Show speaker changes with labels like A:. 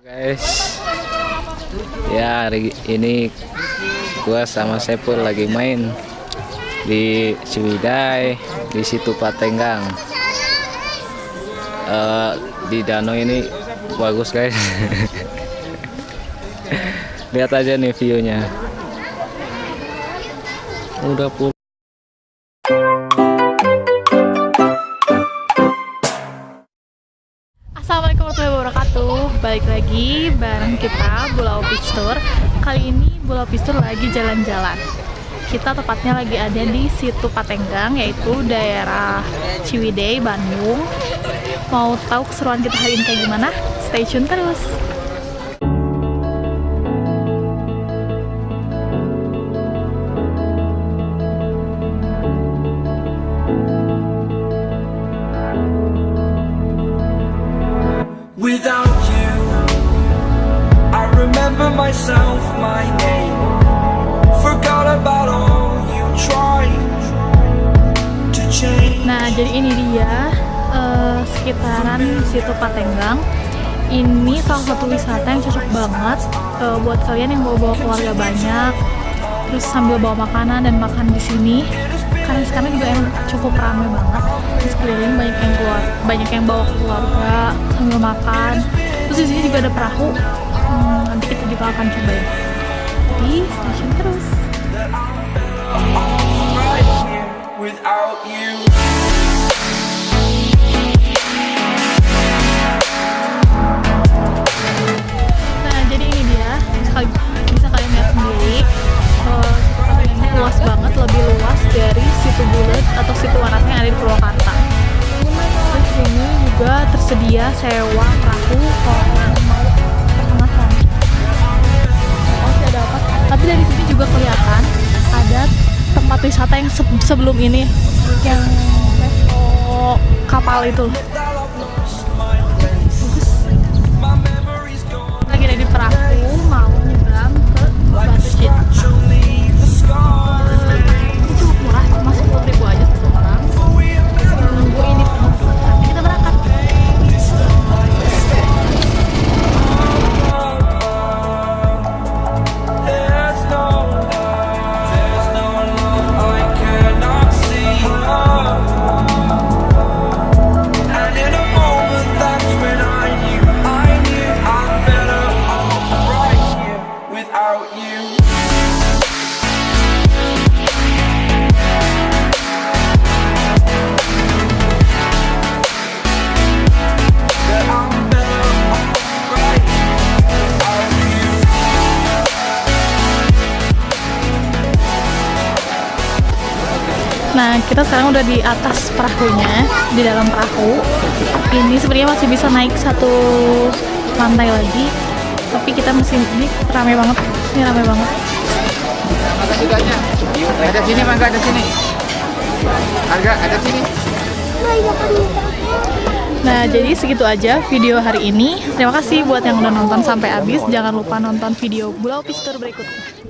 A: Guys, ya hari ini gua sama Sepul lagi main di Ciwidey di situ Patenggang. Di danau ini bagus guys. Lihat aja nih view-nya. Udah pulang.
B: Assalamualaikum warahmatullahi wabarakatuh. Balik lagi bareng kita Pulau Beach Tour. Kali ini Pulau Beach Tour lagi jalan-jalan. Kita tepatnya lagi ada di situ Patenggang, yaitu daerah Ciwidey, Bandung. Mau tahu keseruan kita hari ini kayak gimana? Stay tune terus.
C: Without you, I remember myself, my name. Forgot about all you tried to change.
B: Nah, jadi ini dia sekitaran situ Patenggang. Ini salah satu wisata yang cocok banget buat kalian yang bawa keluarga banyak, terus sambil bawa makanan dan makan di sini. Karena sekarang juga emang cukup ramai banget. Di sekeliling banyak yang bawa keluarga sambil makan. Terus di sini juga ada perahu. Nanti kita juga akan cobain. Di stasiun terus.
C: Right here without you.
B: Nah, jadi ini dia. Bisa kalian lihat sendiri. Ini luas banget, lebih luas dari situ Bulet atau situ Wanasnya yang ada di Purwakarta. Terus ini juga tersedia sewa perahu kalau kalian mau pertengahan. Oh, sih ada apa? Tapi dari sini juga kelihatan ada tempat wisata yang sebelum ini, yang resto kapal itu. Lagi ada di perahu mau nyebrang ke Batu Cinta. Itu cukup murah, cuma 10.000 aja satu orang. Nunggu ini penuh. Kita berangkat.
C: There's no love I cannot see. And in a moment, that's when I knew I'm better off right here without you. That I'm better off right here without you.
B: Nah, kita sekarang udah di atas perahunya, di dalam perahu. Ini sebenarnya masih bisa naik satu lantai lagi, tapi kita ini ramai banget. Ini ramai banget.
D: Mangga tiganya. Ada sini, mangga ada sini. Harga ada sini.
B: Nah, jadi segitu aja video hari ini. Terima kasih buat yang udah nonton sampai habis. Jangan lupa nonton video Pulau Beach Tour berikutnya.